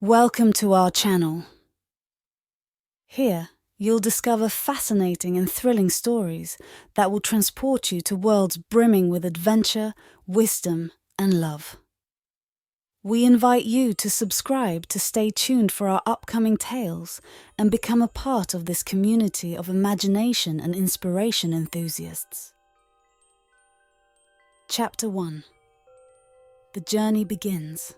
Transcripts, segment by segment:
Welcome to our channel. Here, you'll discover fascinating and thrilling stories that will transport you to worlds brimming with adventure, wisdom, and love. We invite you to subscribe to stay tuned for our upcoming tales and become a part of this community of imagination and inspiration enthusiasts. Chapter 1. The journey begins.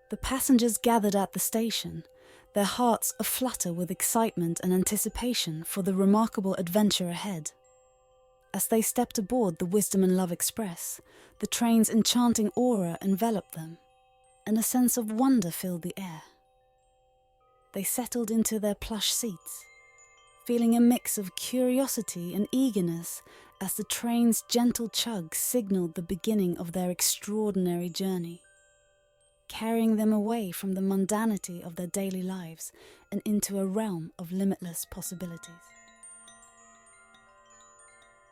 The passengers gathered at the station, their hearts aflutter with excitement and anticipation for the remarkable adventure ahead. As they stepped aboard the Wisdom and Love Express, the train's enchanting aura enveloped them, and a sense of wonder filled the air. They settled into their plush seats, feeling a mix of curiosity and eagerness as the train's gentle chug signaled the beginning of their extraordinary journey, carrying them away from the mundanity of their daily lives and into a realm of limitless possibilities.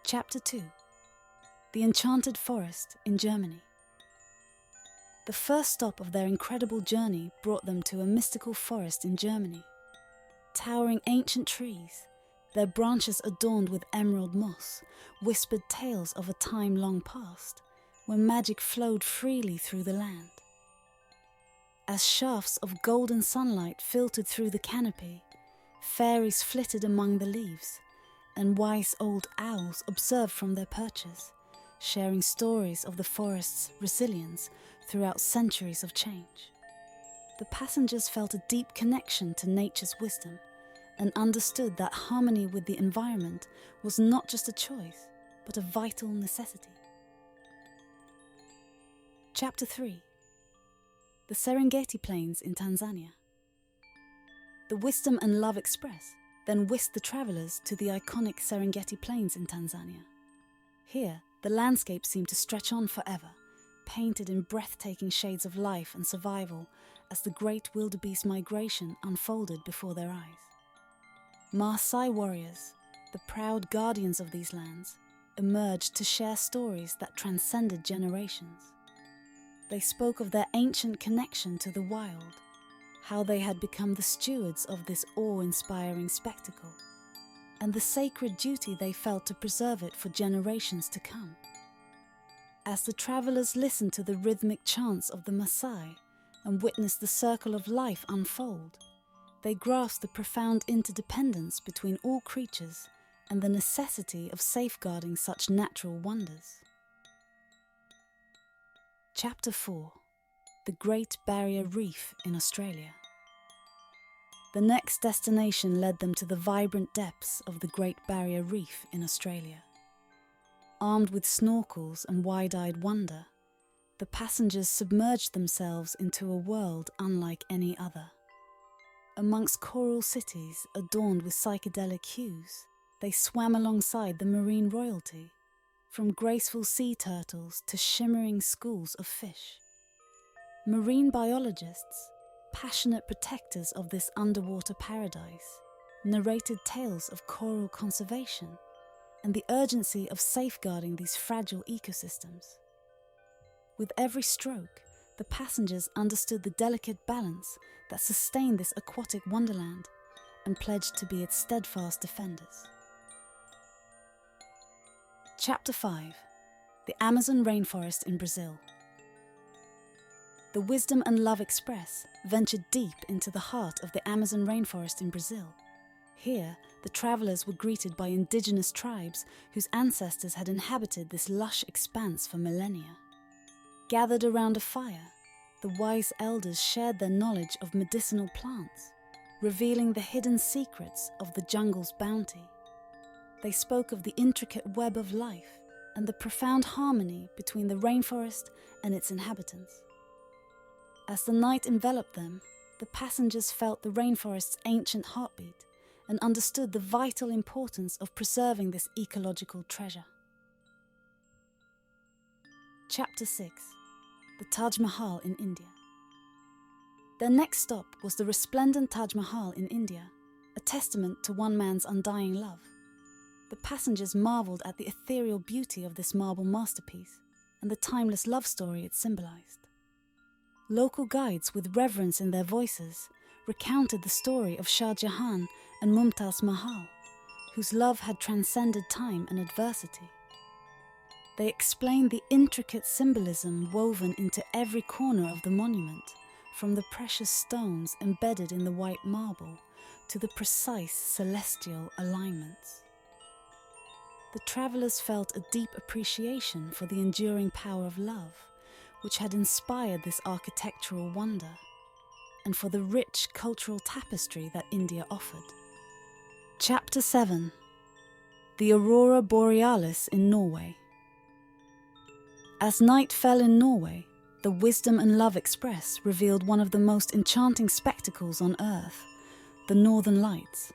Chapter 2. The Enchanted Forest in Germany. The first stop of their incredible journey brought them to a mystical forest in Germany. Towering ancient trees, their branches adorned with emerald moss, whispered tales of a time long past, when magic flowed freely through the land. As shafts of golden sunlight filtered through the canopy, fairies flitted among the leaves, and wise old owls observed from their perches, sharing stories of the forest's resilience throughout centuries of change. The passengers felt a deep connection to nature's wisdom and understood that harmony with the environment was not just a choice, but a vital necessity. Chapter 3. The Serengeti Plains in Tanzania. The Wisdom and Love Express then whisked the travellers to the iconic Serengeti Plains in Tanzania. Here, the landscape seemed to stretch on forever, painted in breathtaking shades of life and survival as the great wildebeest migration unfolded before their eyes. Maasai warriors, the proud guardians of these lands, emerged to share stories that transcended generations. They spoke of their ancient connection to the wild, how they had become the stewards of this awe-inspiring spectacle, and the sacred duty they felt to preserve it for generations to come. As the travellers listened to the rhythmic chants of the Maasai and witnessed the circle of life unfold, they grasped the profound interdependence between all creatures and the necessity of safeguarding such natural wonders. Chapter 4. The Great Barrier Reef in Australia. The next destination led them to the vibrant depths of the Great Barrier Reef in Australia. Armed with snorkels and wide-eyed wonder, the passengers submerged themselves into a world unlike any other. Amongst coral cities adorned with psychedelic hues, they swam alongside the marine royalty, from graceful sea turtles to shimmering schools of fish. Marine biologists, passionate protectors of this underwater paradise, narrated tales of coral conservation and the urgency of safeguarding these fragile ecosystems. With every stroke, the passengers understood the delicate balance that sustained this aquatic wonderland and pledged to be its steadfast defenders. Chapter 5. The Amazon Rainforest in Brazil. The Wisdom and Love Express ventured deep into the heart of the Amazon rainforest in Brazil. Here, the travellers were greeted by indigenous tribes whose ancestors had inhabited this lush expanse for millennia. Gathered around a fire, the wise elders shared their knowledge of medicinal plants, revealing the hidden secrets of the jungle's bounty. They spoke of the intricate web of life and the profound harmony between the rainforest and its inhabitants. As the night enveloped them, the passengers felt the rainforest's ancient heartbeat and understood the vital importance of preserving this ecological treasure. Chapter 6. The Taj Mahal in India. Their next stop was the resplendent Taj Mahal in India, a testament to one man's undying love. The passengers marveled at the ethereal beauty of this marble masterpiece and the timeless love story it symbolized. Local guides with reverence in their voices recounted the story of Shah Jahan and Mumtaz Mahal, whose love had transcended time and adversity. They explained the intricate symbolism woven into every corner of the monument, from the precious stones embedded in the white marble to the precise celestial alignments. The travellers felt a deep appreciation for the enduring power of love, which had inspired this architectural wonder, and for the rich cultural tapestry that India offered. Chapter 7. The Aurora Borealis in Norway. As night fell in Norway, the Wisdom and Love Express revealed one of the most enchanting spectacles on Earth, the Northern Lights.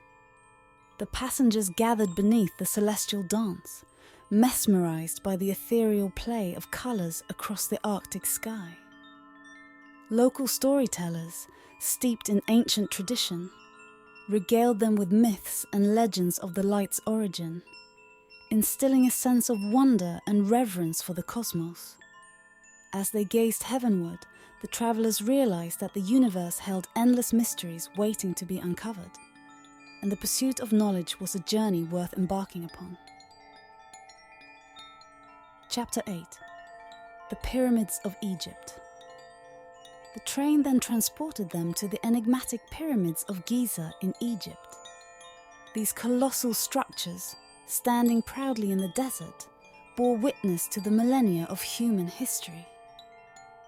The passengers gathered beneath the celestial dance, mesmerized by the ethereal play of colors across the Arctic sky. Local storytellers, steeped in ancient tradition, regaled them with myths and legends of the light's origin, instilling a sense of wonder and reverence for the cosmos. As they gazed heavenward, the travelers realized that the universe held endless mysteries waiting to be uncovered, and the pursuit of knowledge was a journey worth embarking upon. Chapter 8. The Pyramids of Egypt. The train then transported them to the enigmatic pyramids of Giza in Egypt. These colossal structures, standing proudly in the desert, bore witness to the millennia of human history.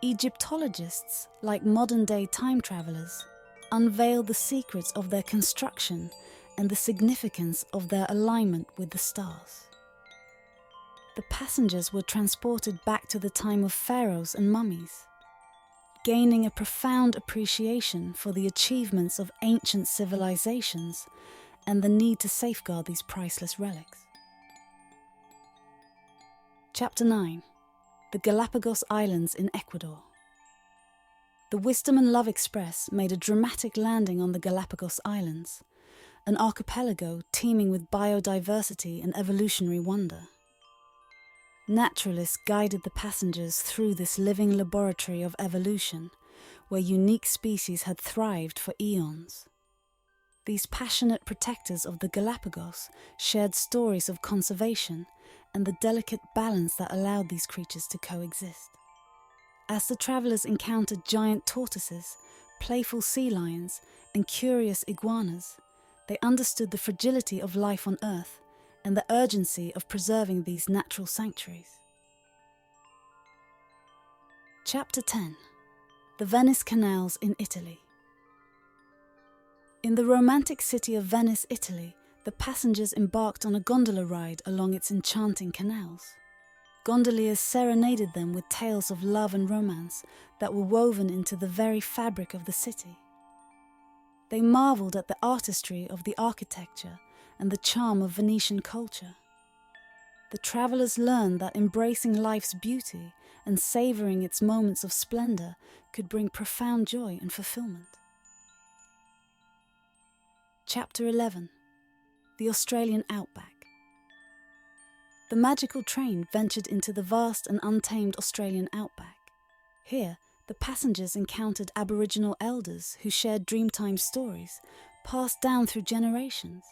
Egyptologists, like modern-day time travelers, unveiled the secrets of their construction and the significance of their alignment with the stars. The passengers were transported back to the time of pharaohs and mummies, gaining a profound appreciation for the achievements of ancient civilizations and the need to safeguard these priceless relics. Chapter 9. The Galapagos Islands in Ecuador. The Wisdom and Love Express made a dramatic landing on the Galapagos Islands, an archipelago teeming with biodiversity and evolutionary wonder. Naturalists guided the passengers through this living laboratory of evolution, where unique species had thrived for eons. These passionate protectors of the Galapagos shared stories of conservation and the delicate balance that allowed these creatures to coexist. As the travellers encountered giant tortoises, playful sea lions, and curious iguanas, they understood the fragility of life on Earth and the urgency of preserving these natural sanctuaries. Chapter 10. The Venice Canals in Italy. In the romantic city of Venice, Italy, the passengers embarked on a gondola ride along its enchanting canals. Gondoliers serenaded them with tales of love and romance that were woven into the very fabric of the city. They marveled at the artistry of the architecture and the charm of Venetian culture. The travelers learned that embracing life's beauty and savoring its moments of splendor could bring profound joy and fulfillment. Chapter 11. The Australian Outback. The magical train ventured into the vast and untamed Australian outback. Here, the passengers encountered Aboriginal elders who shared Dreamtime stories, passed down through generations.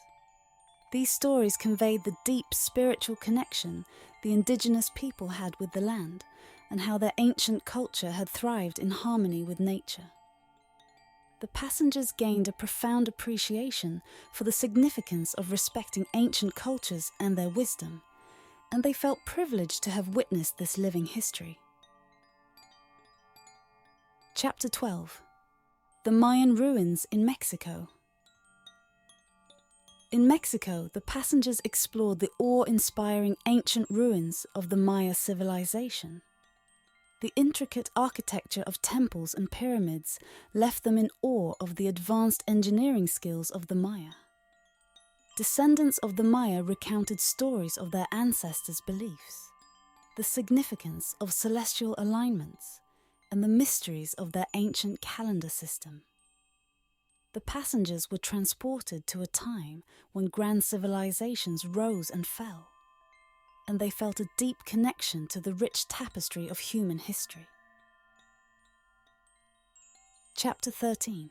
These stories conveyed the deep spiritual connection the indigenous people had with the land, and how their ancient culture had thrived in harmony with nature. The passengers gained a profound appreciation for the significance of respecting ancient cultures and their wisdom, and they felt privileged to have witnessed this living history. Chapter 12. The Mayan Ruins in Mexico. In Mexico, the passengers explored the awe-inspiring ancient ruins of the Maya civilization. The intricate architecture of temples and pyramids left them in awe of the advanced engineering skills of the Maya. Descendants of the Maya recounted stories of their ancestors' beliefs, the significance of celestial alignments, and the mysteries of their ancient calendar system. The passengers were transported to a time when grand civilizations rose and fell, and they felt a deep connection to the rich tapestry of human history. Chapter 13.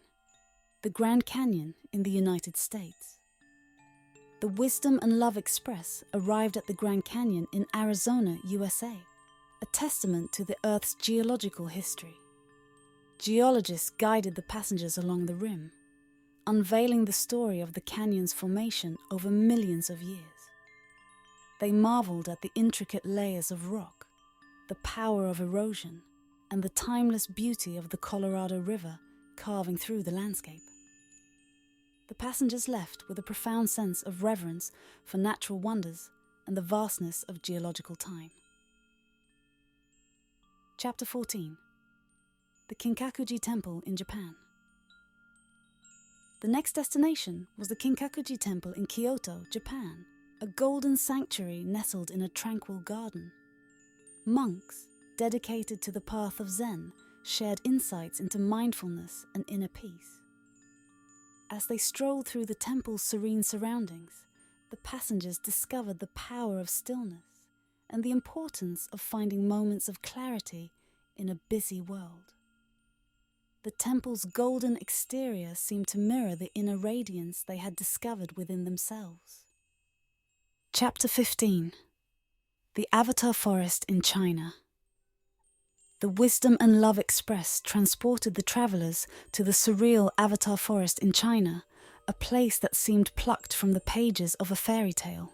The Grand Canyon in the United States. The Wisdom and Love Express arrived at the Grand Canyon in Arizona, USA, a testament to the Earth's geological history. Geologists guided the passengers along the rim, unveiling the story of the canyon's formation over millions of years. They marveled at the intricate layers of rock, the power of erosion, and the timeless beauty of the Colorado River carving through the landscape. The passengers left with a profound sense of reverence for natural wonders and the vastness of geological time. Chapter 14. The Kinkakuji Temple in Japan. The next destination was the Kinkakuji Temple in Kyoto, Japan, a golden sanctuary nestled in a tranquil garden. Monks, dedicated to the path of Zen, shared insights into mindfulness and inner peace. As they strolled through the temple's serene surroundings, the passengers discovered the power of stillness and the importance of finding moments of clarity in a busy world. The temple's golden exterior seemed to mirror the inner radiance they had discovered within themselves. Chapter 15. The Avatar Forest in China. The Wisdom and Love Express transported the travellers to the surreal Avatar Forest in China, a place that seemed plucked from the pages of a fairy tale.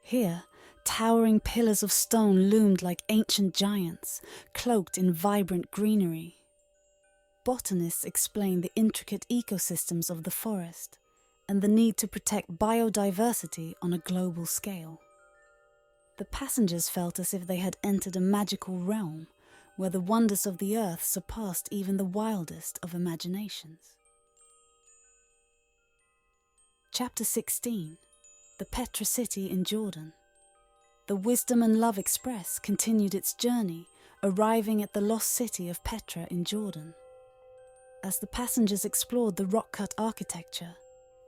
Here, towering pillars of stone loomed like ancient giants, cloaked in vibrant greenery. Botanists explained the intricate ecosystems of the forest and the need to protect biodiversity on a global scale. The passengers felt as if they had entered a magical realm, where the wonders of the earth surpassed even the wildest of imaginations. Chapter 16. The Petra City in Jordan. The Wisdom and Love Express continued its journey, arriving at the lost city of Petra in Jordan. As the passengers explored the rock-cut architecture,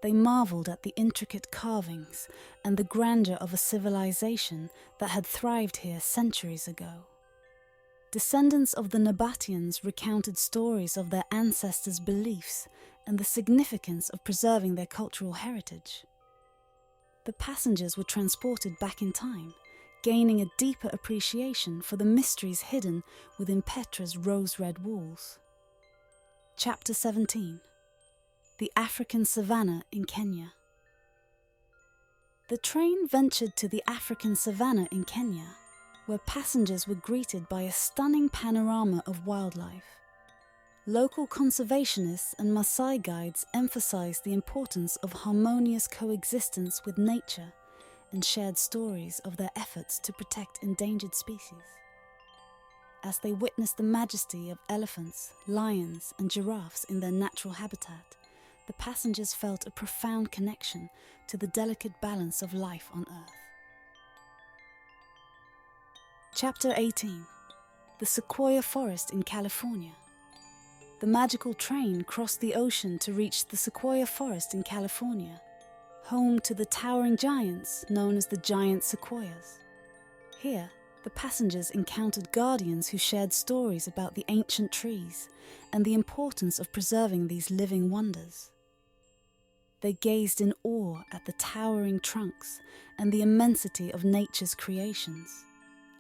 they marveled at the intricate carvings and the grandeur of a civilization that had thrived here centuries ago. Descendants of the Nabateans recounted stories of their ancestors' beliefs and the significance of preserving their cultural heritage. The passengers were transported back in time, gaining a deeper appreciation for the mysteries hidden within Petra's rose-red walls. Chapter 17. The African Savannah in Kenya. The train ventured to the African savannah in Kenya, where passengers were greeted by a stunning panorama of wildlife. Local conservationists and Maasai guides emphasized the importance of harmonious coexistence with nature and shared stories of their efforts to protect endangered species. As they witnessed the majesty of elephants, lions, and giraffes in their natural habitat, the passengers felt a profound connection to the delicate balance of life on Earth. Chapter 18. The Sequoia Forest in California. The magical train crossed the ocean to reach the Sequoia Forest in California, home to the towering giants known as the giant sequoias. Here, the passengers encountered guardians who shared stories about the ancient trees and the importance of preserving these living wonders. They gazed in awe at the towering trunks and the immensity of nature's creations,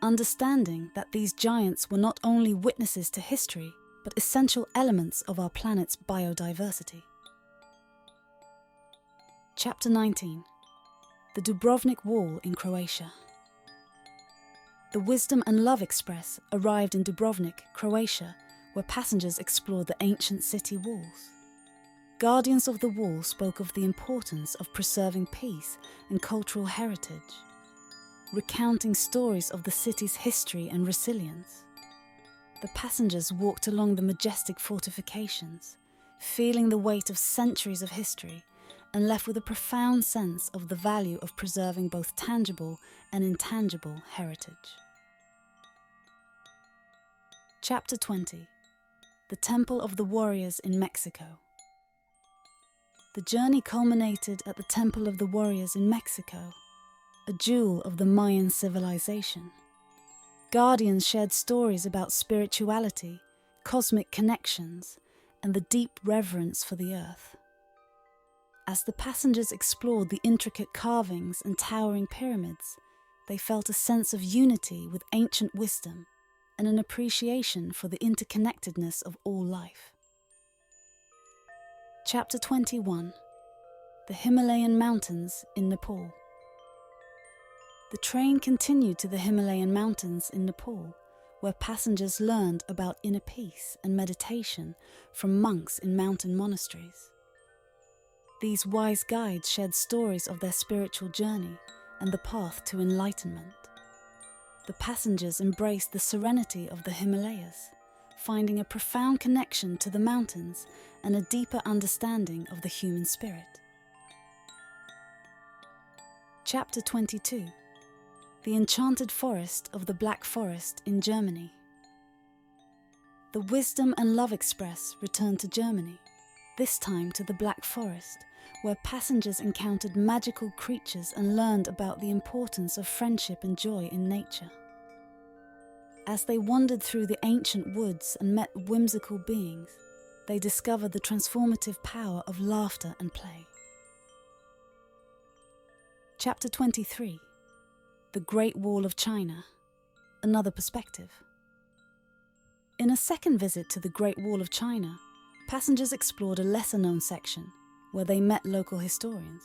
understanding that these giants were not only witnesses to history, but essential elements of our planet's biodiversity. Chapter 19. The Dubrovnik Wall in Croatia. The Wisdom and Love Express arrived in Dubrovnik, Croatia, where passengers explored the ancient city walls. Guardians of the wall spoke of the importance of preserving peace and cultural heritage, recounting stories of the city's history and resilience. The passengers walked along the majestic fortifications, feeling the weight of centuries of history, and left with a profound sense of the value of preserving both tangible and intangible heritage. Chapter 20. The Temple of the Warriors in Mexico. The journey culminated at the Temple of the Warriors in Mexico, a jewel of the Mayan civilization. Guardians shared stories about spirituality, cosmic connections, and the deep reverence for the earth. As the passengers explored the intricate carvings and towering pyramids, they felt a sense of unity with ancient wisdom and an appreciation for the interconnectedness of all life. Chapter 21. The Himalayan Mountains in Nepal. The train continued to the Himalayan mountains in Nepal, where passengers learned about inner peace and meditation from monks in mountain monasteries. These wise guides shared stories of their spiritual journey and the path to enlightenment. The passengers embraced the serenity of the Himalayas, finding a profound connection to the mountains and a deeper understanding of the human spirit. Chapter 22. The Enchanted Forest of the Black Forest in Germany. The Wisdom and Love Express returned to Germany, this time to the Black Forest, where passengers encountered magical creatures and learned about the importance of friendship and joy in nature. As they wandered through the ancient woods and met whimsical beings, they discovered the transformative power of laughter and play. Chapter 23. The Great Wall of China, Another Perspective. In a second visit to the Great Wall of China, passengers explored a lesser-known section where they met local historians.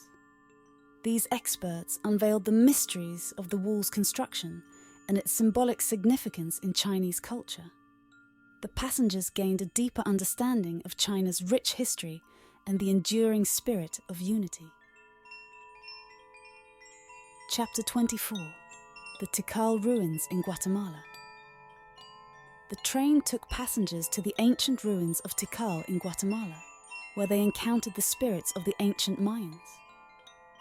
These experts unveiled the mysteries of the wall's construction and its symbolic significance in Chinese culture. The passengers gained a deeper understanding of China's rich history and the enduring spirit of unity. Chapter 24. The Tikal Ruins in Guatemala. The train took passengers to the ancient ruins of Tikal in Guatemala, where they encountered the spirits of the ancient Mayans.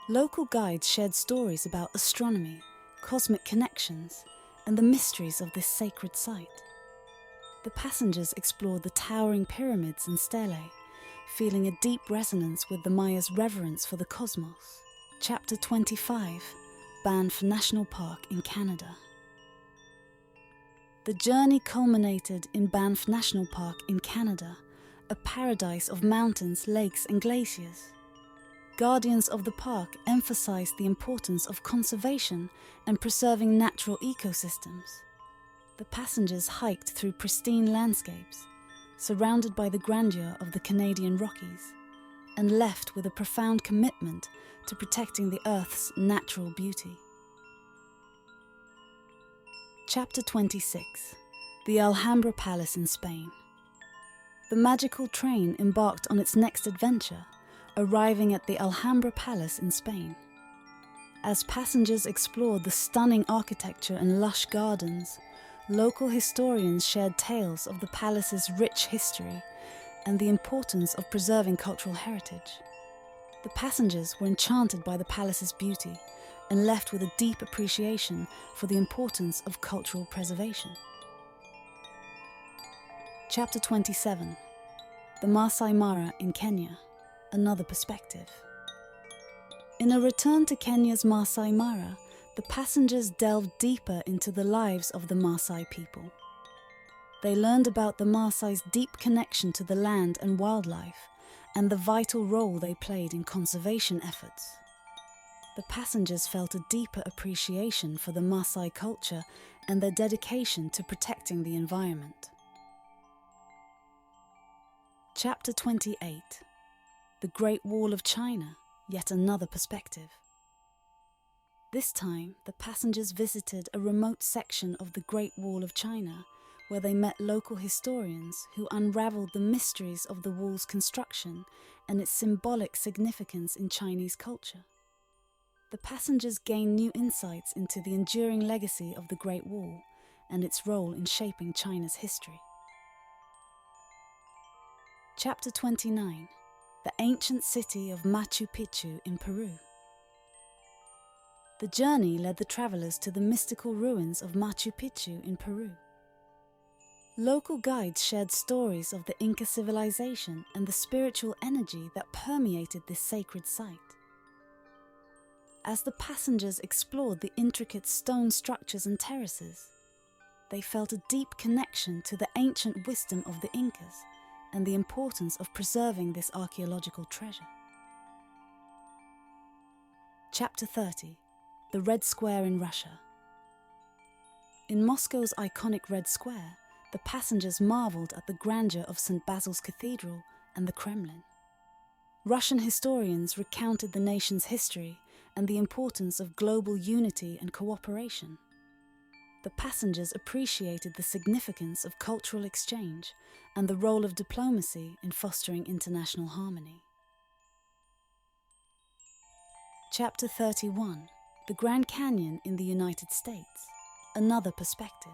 Local guides shared stories about astronomy, cosmic connections, and the mysteries of this sacred site. The passengers explored the towering pyramids and stelae, feeling a deep resonance with the Mayas' reverence for the cosmos. Chapter 25. Banff National Park in Canada. The journey culminated in Banff National Park in Canada, a paradise of mountains, lakes, and glaciers. Guardians of the park emphasized the importance of conservation and preserving natural ecosystems. The passengers hiked through pristine landscapes, surrounded by the grandeur of the Canadian Rockies, and left with a profound commitment to protecting the Earth's natural beauty. Chapter 26. The Alhambra Palace in Spain. The magical train embarked on its next adventure, arriving at the Alhambra Palace in Spain. As passengers explored the stunning architecture and lush gardens, local historians shared tales of the palace's rich history and the importance of preserving cultural heritage. The passengers were enchanted by the palace's beauty and left with a deep appreciation for the importance of cultural preservation. Chapter 27. The Masai Mara in Kenya, Another Perspective. In a return to Kenya's Masai Mara, the passengers delved deeper into the lives of the Maasai people. They learned about the Maasai's deep connection to the land and wildlife, and the vital role they played in conservation efforts. The passengers felt a deeper appreciation for the Maasai culture and their dedication to protecting the environment. Chapter 28. The Great Wall of China, Yet Another Perspective. This time, the passengers visited a remote section of the Great Wall of China, where they met local historians who unraveled the mysteries of the wall's construction and its symbolic significance in Chinese culture. The passengers gained new insights into the enduring legacy of the Great Wall and its role in shaping China's history. Chapter 29. The Ancient City of Machu Picchu in Peru. The journey led the travelers to the mystical ruins of Machu Picchu in Peru. Local guides shared stories of the Inca civilization and the spiritual energy that permeated this sacred site. As the passengers explored the intricate stone structures and terraces, they felt a deep connection to the ancient wisdom of the Incas and the importance of preserving this archaeological treasure. Chapter 30. The Red Square in Russia. In Moscow's iconic Red Square, the passengers marveled at the grandeur of St. Basil's Cathedral and the Kremlin. Russian historians recounted the nation's history and the importance of global unity and cooperation. The passengers appreciated the significance of cultural exchange and the role of diplomacy in fostering international harmony. Chapter 31. The Grand Canyon in the United States. Another perspective.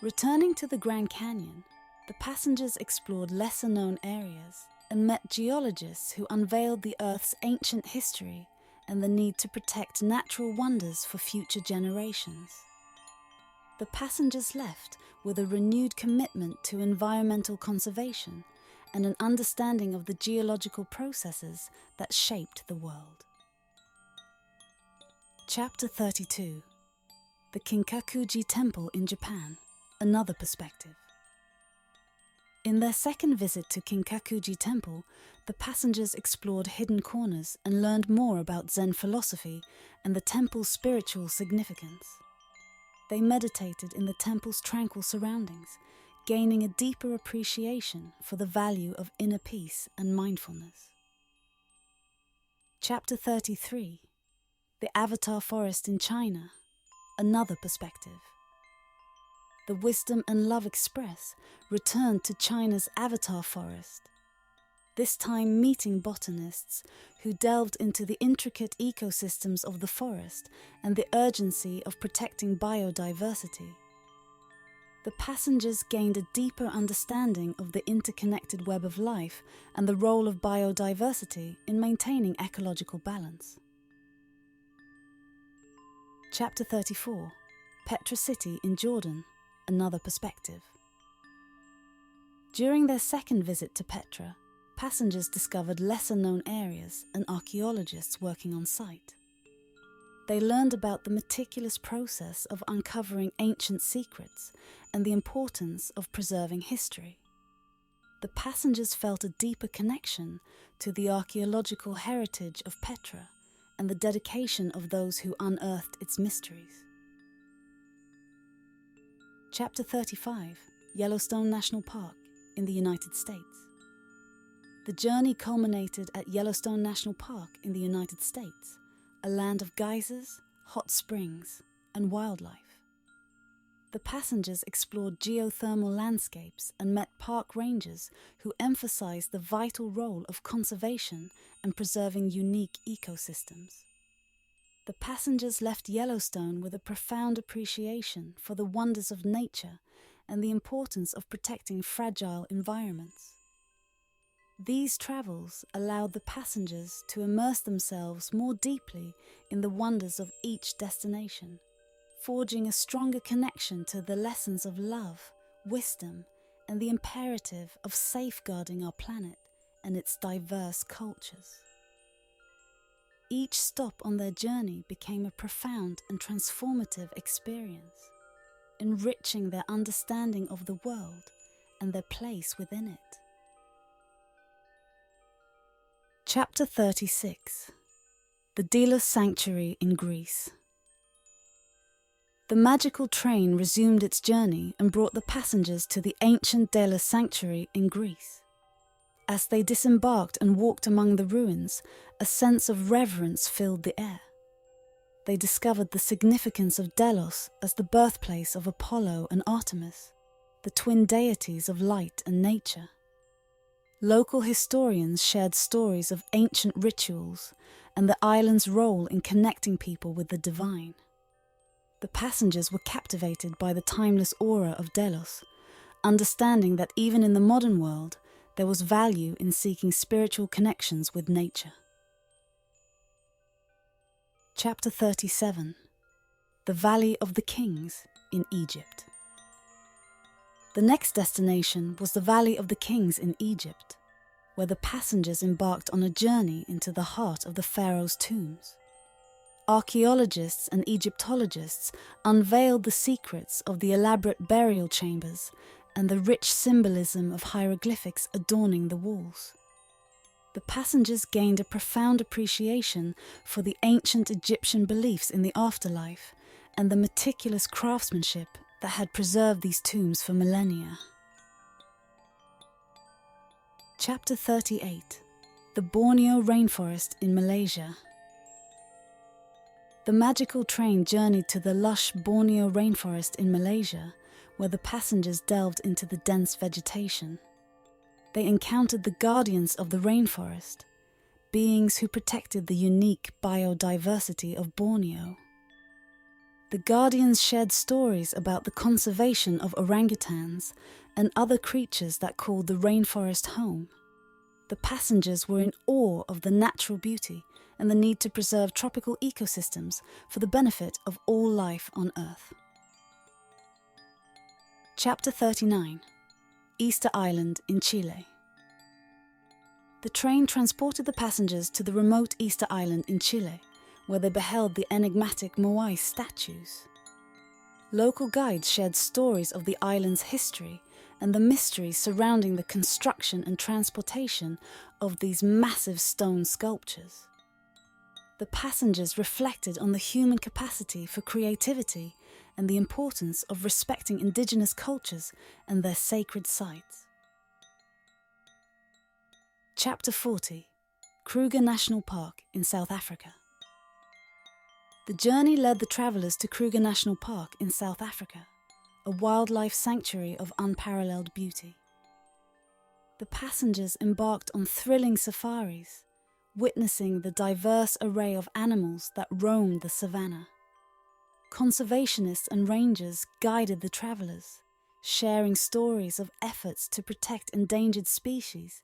Returning to the Grand Canyon, the passengers explored lesser-known areas and met geologists who unveiled the Earth's ancient history and the need to protect natural wonders for future generations. The passengers left with a renewed commitment to environmental conservation and an understanding of the geological processes that shaped the world. Chapter 32. The Kinkakuji Temple in Japan. Another perspective. In their second visit to Kinkakuji Temple, the passengers explored hidden corners and learned more about Zen philosophy and the temple's spiritual significance. They meditated in the temple's tranquil surroundings, gaining a deeper appreciation for the value of inner peace and mindfulness. Chapter 33. The Avatar Forest in China. Another perspective. The Wisdom and Love Express returned to China's Avatar Forest, this time meeting botanists who delved into the intricate ecosystems of the forest and the urgency of protecting biodiversity. The passengers gained a deeper understanding of the interconnected web of life and the role of biodiversity in maintaining ecological balance. Chapter 34. Petra City in Jordan. Another perspective. During their second visit to Petra, passengers discovered lesser-known areas and archaeologists working on site. They learned about the meticulous process of uncovering ancient secrets and the importance of preserving history. The passengers felt a deeper connection to the archaeological heritage of Petra and the dedication of those who unearthed its mysteries. Chapter 35. Yellowstone National Park in the United States. The journey culminated at Yellowstone National Park in the United States, a land of geysers, hot springs, and wildlife. The passengers explored geothermal landscapes and met park rangers who emphasized the vital role of conservation and preserving unique ecosystems. The passengers left Yellowstone with a profound appreciation for the wonders of nature and the importance of protecting fragile environments. These travels allowed the passengers to immerse themselves more deeply in the wonders of each destination, forging a stronger connection to the lessons of love, wisdom, and the imperative of safeguarding our planet and its diverse cultures. Each stop on their journey became a profound and transformative experience, enriching their understanding of the world and their place within it. Chapter 36. The Delos Sanctuary in Greece. The magical train resumed its journey and brought the passengers to the ancient Delos Sanctuary in Greece. As they disembarked and walked among the ruins, a sense of reverence filled the air. They discovered the significance of Delos as the birthplace of Apollo and Artemis, the twin deities of light and nature. Local historians shared stories of ancient rituals and the island's role in connecting people with the divine. The passengers were captivated by the timeless aura of Delos, understanding that even in the modern world, there was value in seeking spiritual connections with nature. Chapter 37. The Valley of the Kings in Egypt. The next destination was the Valley of the Kings in Egypt, where the passengers embarked on a journey into the heart of the pharaoh's tombs. Archaeologists and Egyptologists unveiled the secrets of the elaborate burial chambers and the rich symbolism of hieroglyphics adorning the walls. The passengers gained a profound appreciation for the ancient Egyptian beliefs in the afterlife and the meticulous craftsmanship that had preserved these tombs for millennia. Chapter 38. The Borneo Rainforest in Malaysia. The magical train journeyed to the lush Borneo rainforest in Malaysia, where the passengers delved into the dense vegetation. They encountered the guardians of the rainforest, beings who protected the unique biodiversity of Borneo. The guardians shared stories about the conservation of orangutans and other creatures that called the rainforest home. The passengers were in awe of the natural beauty and the need to preserve tropical ecosystems for the benefit of all life on Earth. Chapter 39. Easter Island in Chile. The train transported the passengers to the remote Easter Island in Chile, where they beheld the enigmatic Moai statues. Local guides shared stories of the island's history and the mysteries surrounding the construction and transportation of these massive stone sculptures. The passengers reflected on the human capacity for creativity and the importance of respecting indigenous cultures and their sacred sites. Chapter 40. Kruger National Park in South Africa. The journey led the travellers to Kruger National Park in South Africa, a wildlife sanctuary of unparalleled beauty. The passengers embarked on thrilling safaris, witnessing the diverse array of animals that roamed the savannah. Conservationists and rangers guided the travellers, sharing stories of efforts to protect endangered species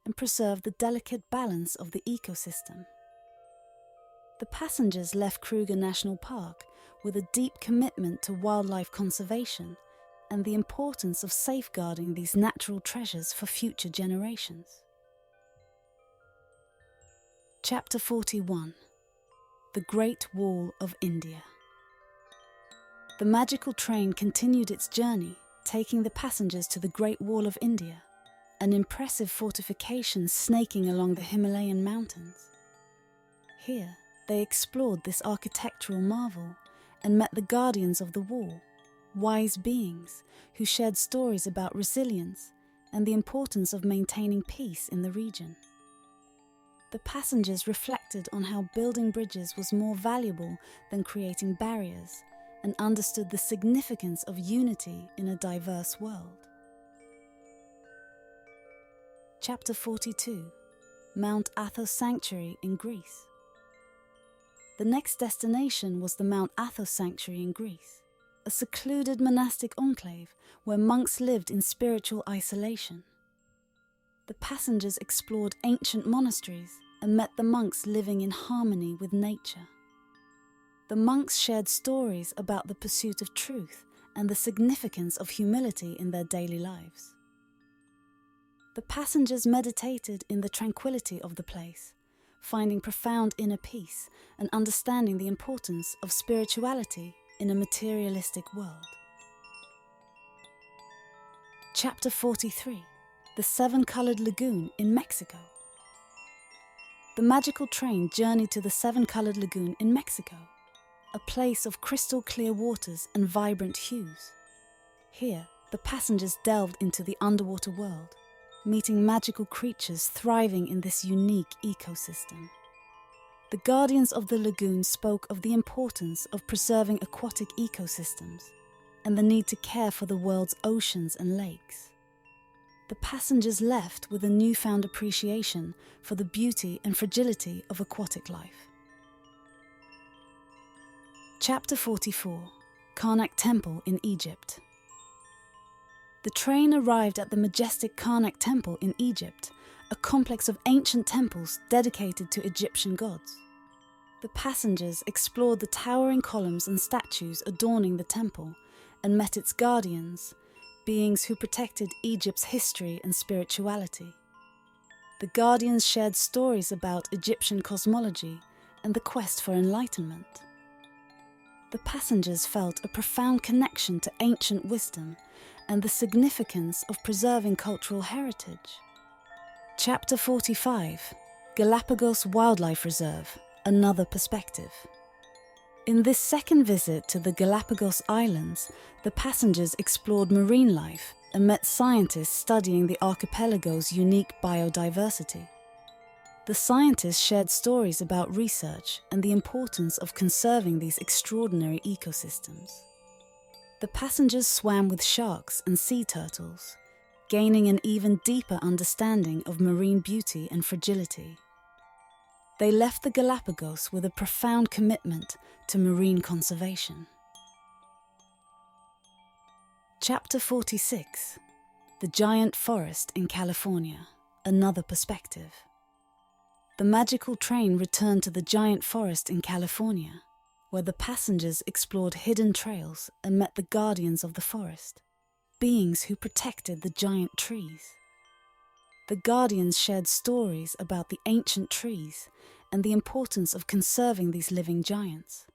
and preserve the delicate balance of the ecosystem. The passengers left Kruger National Park with a deep commitment to wildlife conservation and the importance of safeguarding these natural treasures for future generations. Chapter 41. The Great Wall of India. The magical train continued its journey, taking the passengers to the Great Wall of India, an impressive fortification snaking along the Himalayan mountains. Here, they explored this architectural marvel and met the guardians of the wall, wise beings who shared stories about resilience and the importance of maintaining peace in the region. The passengers reflected on how building bridges was more valuable than creating barriers and understood the significance of unity in a diverse world. Chapter 42. Mount Athos Sanctuary in Greece. The next destination was the Mount Athos Sanctuary in Greece, a secluded monastic enclave where monks lived in spiritual isolation. The passengers explored ancient monasteries and met the monks living in harmony with nature. The monks shared stories about the pursuit of truth and the significance of humility in their daily lives. The passengers meditated in the tranquility of the place, finding profound inner peace and understanding the importance of spirituality in a materialistic world. Chapter 43. The Seven-Colored Lagoon in Mexico. The magical train journeyed to the Seven-Colored Lagoon in Mexico, a place of crystal-clear waters and vibrant hues. Here, the passengers delved into the underwater world, meeting magical creatures thriving in this unique ecosystem. The guardians of the lagoon spoke of the importance of preserving aquatic ecosystems and the need to care for the world's oceans and lakes. The passengers left with a newfound appreciation for the beauty and fragility of aquatic life. Chapter 44. Karnak Temple in Egypt. The train arrived at the majestic Karnak Temple in Egypt, a complex of ancient temples dedicated to Egyptian gods. The passengers explored the towering columns and statues adorning the temple and met its guardians, beings who protected Egypt's history and spirituality. The guardians shared stories about Egyptian cosmology and the quest for enlightenment. The passengers felt a profound connection to ancient wisdom and the significance of preserving cultural heritage. Chapter 45, Galapagos Wildlife Reserve, Another Perspective. In this second visit to the Galapagos Islands, the passengers explored marine life and met scientists studying the archipelago's unique biodiversity. The scientists shared stories about research and the importance of conserving these extraordinary ecosystems. The passengers swam with sharks and sea turtles, gaining an even deeper understanding of marine beauty and fragility. They left the Galapagos with a profound commitment to marine conservation. Chapter 46, The Giant Forest in California, Another Perspective. The magical train returned to the giant forest in California, where the passengers explored hidden trails and met the guardians of the forest, beings who protected the giant trees. The guardians shared stories about the ancient trees and the importance of conserving these living giants.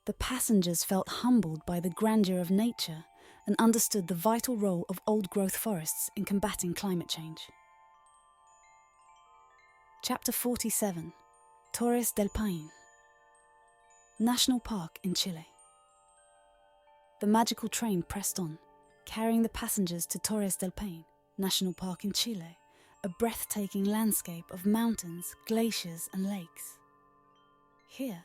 The passengers felt humbled by the grandeur of nature and understood the vital role of old-growth forests in combating climate change. Chapter 47, Torres del Paine, National Park in Chile. The magical train pressed on, carrying the passengers to Torres del Paine, National Park in Chile, a breathtaking landscape of mountains, glaciers, and lakes. Here,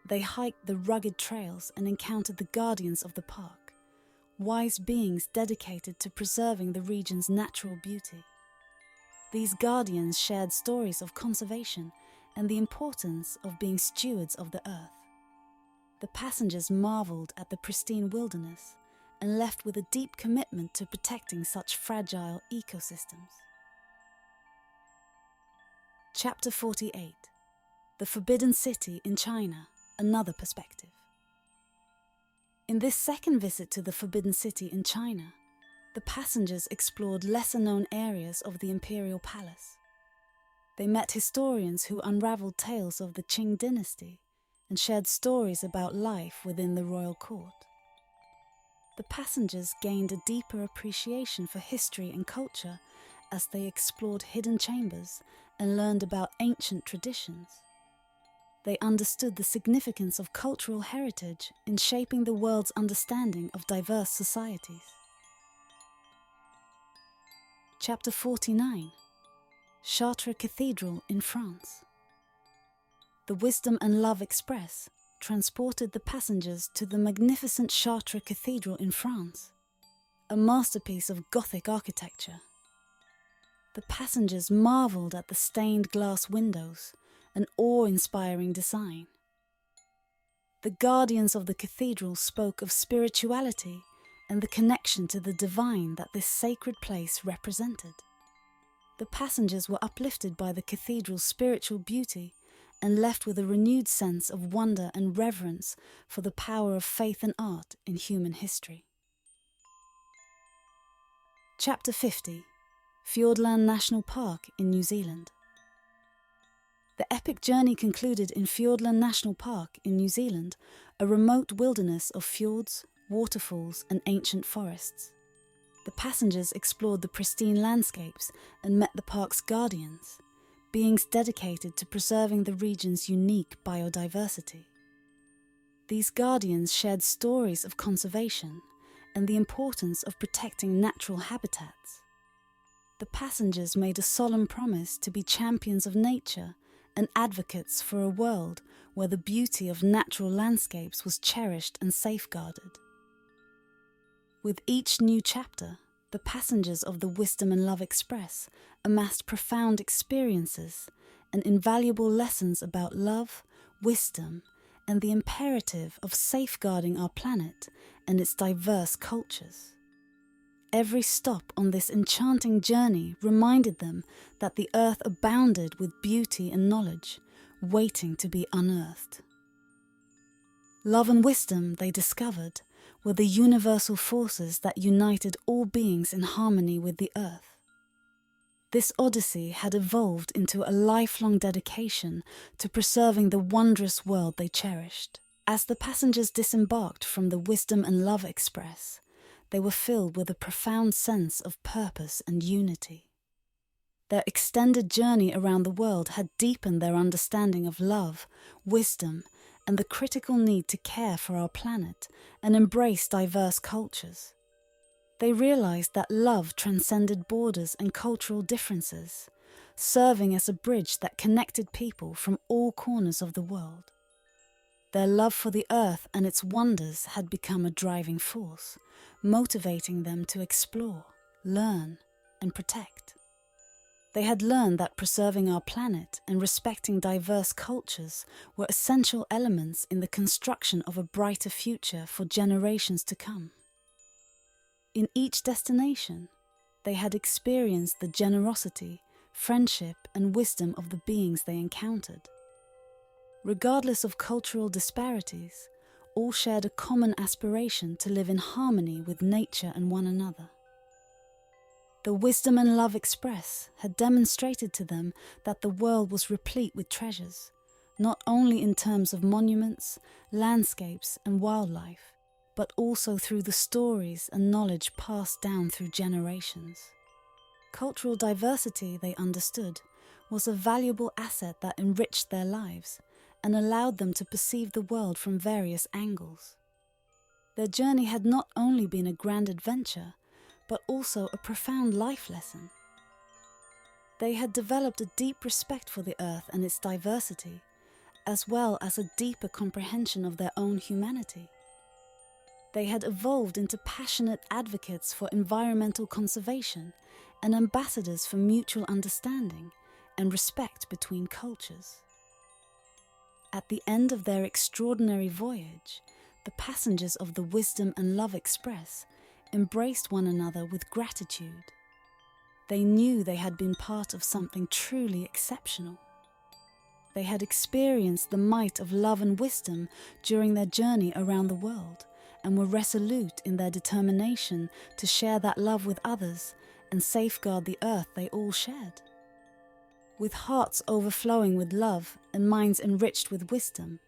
they hiked the rugged trails and encountered the guardians of the park, wise beings dedicated to preserving the region's natural beauty. These guardians shared stories of conservation and the importance of being stewards of the earth. The passengers marveled at the pristine wilderness and left with a deep commitment to protecting such fragile ecosystems. Chapter 48, The Forbidden City in China, Another Perspective. In this second visit to the Forbidden City in China, the passengers explored lesser-known areas of the imperial palace. They met historians who unraveled tales of the Qing dynasty and shared stories about life within the royal court. The passengers gained a deeper appreciation for history and culture as they explored hidden chambers and learned about ancient traditions. They understood the significance of cultural heritage in shaping the world's understanding of diverse societies. Chapter 49, Chartres Cathedral in France. The Wisdom and Love Express transported the passengers to the magnificent Chartres Cathedral in France, a masterpiece of Gothic architecture. The passengers marveled at the stained glass windows, an awe-inspiring design. The guardians of the cathedral spoke of spirituality and the connection to the divine that this sacred place represented. The passengers were uplifted by the cathedral's spiritual beauty and left with a renewed sense of wonder and reverence for the power of faith and art in human history. Chapter 50, Fiordland National Park in New Zealand. The epic journey concluded in Fiordland National Park in New Zealand, a remote wilderness of fjords, waterfalls, and ancient forests. The passengers explored the pristine landscapes and met the park's guardians, beings dedicated to preserving the region's unique biodiversity. These guardians shared stories of conservation and the importance of protecting natural habitats. The passengers made a solemn promise to be champions of nature and advocates for a world where the beauty of natural landscapes was cherished and safeguarded. With each new chapter, the passengers of the Wisdom and Love Express amassed profound experiences and invaluable lessons about love, wisdom, and the imperative of safeguarding our planet and its diverse cultures. Every stop on this enchanting journey reminded them that the earth abounded with beauty and knowledge, waiting to be unearthed. Love and wisdom, they discovered, were the universal forces that united all beings in harmony with the earth. This odyssey had evolved into a lifelong dedication to preserving the wondrous world they cherished. As the passengers disembarked from the Wisdom and Love Express, they were filled with a profound sense of purpose and unity. Their extended journey around the world had deepened their understanding of love, wisdom, and the critical need to care for our planet and embrace diverse cultures. They realized that love transcended borders and cultural differences, serving as a bridge that connected people from all corners of the world. Their love for the earth and its wonders had become a driving force, motivating them to explore, learn, and protect. They had learned that preserving our planet and respecting diverse cultures were essential elements in the construction of a brighter future for generations to come. In each destination, they had experienced the generosity, friendship, and wisdom of the beings they encountered. Regardless of cultural disparities, all shared a common aspiration to live in harmony with nature and one another. The Wisdom and Love Express had demonstrated to them that the world was replete with treasures, not only in terms of monuments, landscapes, and wildlife, but also through the stories and knowledge passed down through generations. Cultural diversity, they understood, was a valuable asset that enriched their lives and allowed them to perceive the world from various angles. Their journey had not only been a grand adventure, but also a profound life lesson. They had developed a deep respect for the earth and its diversity, as well as a deeper comprehension of their own humanity. They had evolved into passionate advocates for environmental conservation and ambassadors for mutual understanding and respect between cultures. At the end of their extraordinary voyage, the passengers of the Wisdom and Love Express embraced one another with gratitude. They knew they had been part of something truly exceptional. They had experienced the might of love and wisdom during their journey around the world and were resolute in their determination to share that love with others and safeguard the earth they all shared. With hearts overflowing with love and minds enriched with wisdom,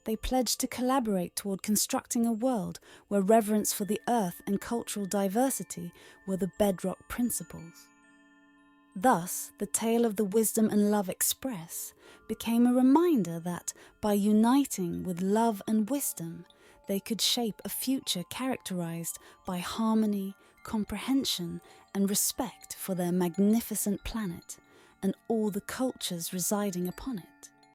they pledged to collaborate toward constructing a world where reverence for the earth and cultural diversity were the bedrock principles. Thus, the tale of the Wisdom and Love Express became a reminder that, by uniting with love and wisdom, they could shape a future characterized by harmony, comprehension, and respect for their magnificent planet and all the cultures residing upon it.